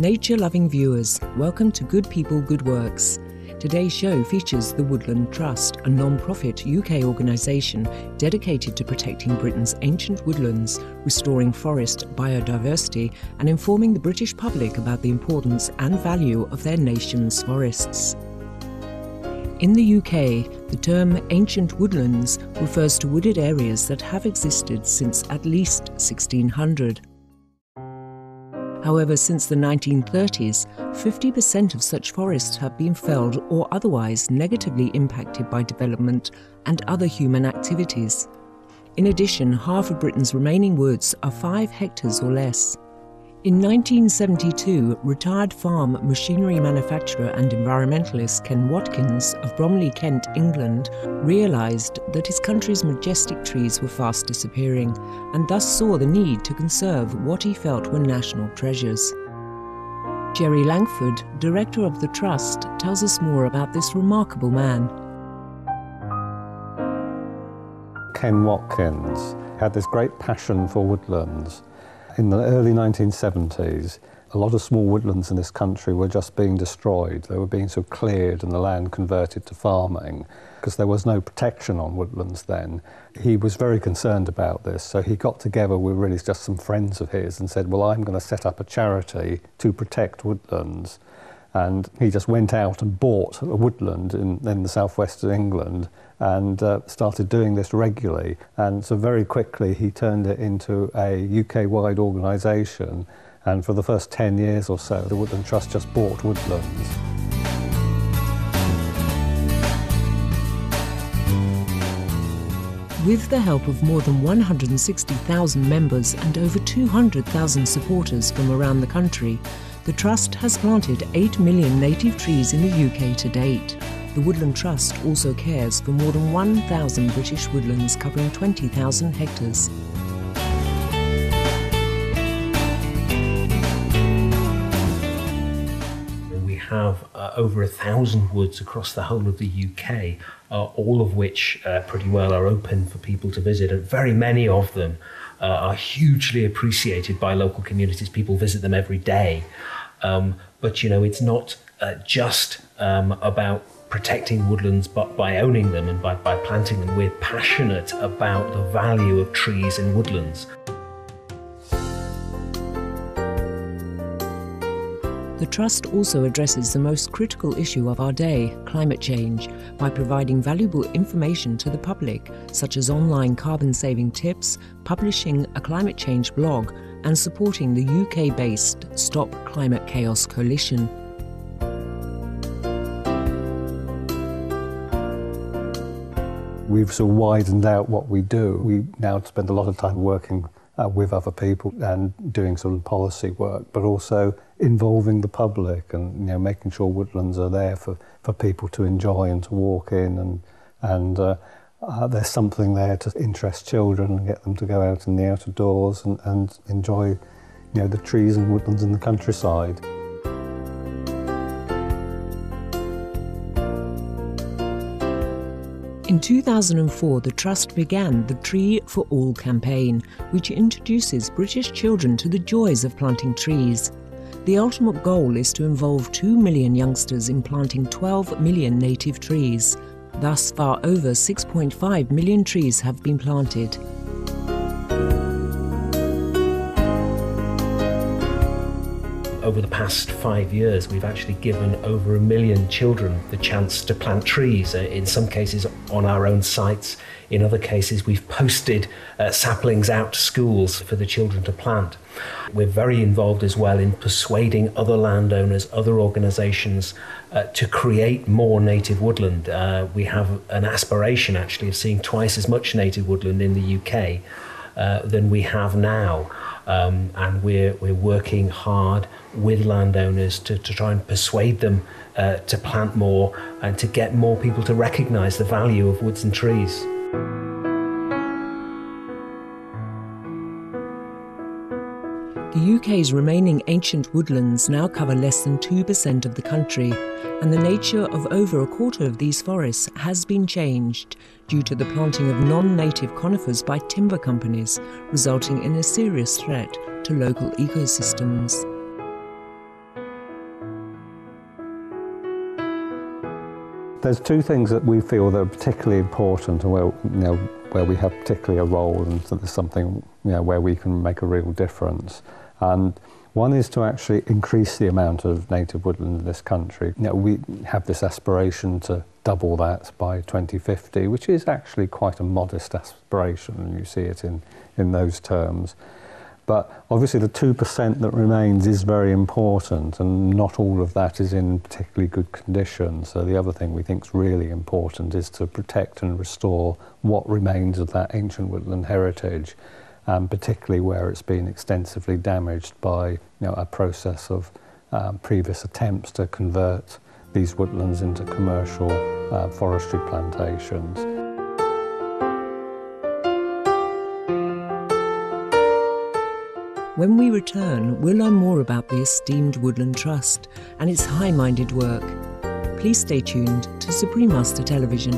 Nature-loving viewers, welcome to Good People, Good Works. Today's show features the Woodland Trust, a non-profit UK organisation dedicated to protecting Britain's ancient woodlands, restoring forest biodiversity and informing the British public about the importance and value of their nation's forests. In the UK, the term ancient woodlands refers to wooded areas that have existed since at least 1600. However, since the 1930s, 50% of such forests have been felled or otherwise negatively impacted by development and other human activities. In addition, half of Britain's remaining woods are 5 hectares or less. In 1972, retired farm machinery manufacturer and environmentalist Ken Watkins of Bromley, Kent, England, realised that his country's majestic trees were fast disappearing and thus saw the need to conserve what he felt were national treasures. Jerry Langford, director of the Trust, tells us more about this remarkable man. Ken Watkins had this great passion for woodlands. In the early 1970s, a lot of small woodlands in this country were just being destroyed. They were being sort of cleared and the land converted to farming because there was no protection on woodlands then. He was very concerned about this, so he got together with really just some friends of his and said, well, I'm going to set up a charity to protect woodlands. And he just went out and bought a woodland in the southwest of England and started doing this regularly. And so very quickly he turned it into a UK-wide organisation, and for the first 10 years or so the Woodland Trust just bought woodlands. With the help of more than 160,000 members and over 200,000 supporters from around the country, the Trust has planted 8 million native trees in the UK to date. The Woodland Trust also cares for more than 1,000 British woodlands covering 20,000 hectares. We have over 1,000 woods across the whole of the UK, all of which pretty well are open for people to visit, and very many of them are hugely appreciated by local communities. People visit them every day. But you know, it's not just about protecting woodlands, but by owning them and by planting them. We're passionate about the value of trees in woodlands. The Trust also addresses the most critical issue of our day, climate change, by providing valuable information to the public, such as online carbon-saving tips, publishing a climate change blog, and supporting the UK-based Stop Climate Chaos Coalition. We've sort of widened out what we do. We now spend a lot of time working with other people and doing sort of policy work, but also involving the public and, you know, making sure woodlands are there for people to enjoy and to walk in, and there's something there to interest children and get them to go out in the outdoors and enjoy, you know, the trees and woodlands in the countryside. In 2004, the Trust began the Tree for All campaign, which introduces British children to the joys of planting trees. The ultimate goal is to involve 2 million youngsters in planting 12 million native trees. Thus far, over 6.5 million trees have been planted. Over the past 5 years, we've actually given over 1 million children the chance to plant trees, in some cases on our own sites. In other cases, we've posted saplings out to schools for the children to plant. We're very involved as well in persuading other landowners, other organisations to create more native woodland. We have an aspiration actually of seeing twice as much native woodland in the UK than we have now. And we're working hard with landowners to try and persuade them to plant more and to get more people to recognise the value of woods and trees. The UK's remaining ancient woodlands now cover less than 2% of the country, and the nature of over a quarter of these forests has been changed due to the planting of non-native conifers by timber companies, resulting in a serious threat to local ecosystems. There's two things that we feel that are particularly important and where we have particularly a role, and there's something where we can make a real difference. And one is to actually increase the amount of native woodland in this country. We have this aspiration to double that by 2050, which is actually quite a modest aspiration, and you see it in those terms. But obviously the 2% that remains is very important, and not all of that is in particularly good condition. So the other thing we think is really important is to protect and restore what remains of that ancient woodland heritage, particularly where it's been extensively damaged by a process of previous attempts to convert these woodlands into commercial forestry plantations. When we return, we'll learn more about the esteemed Woodland Trust and its high-minded work. Please stay tuned to Supreme Master Television.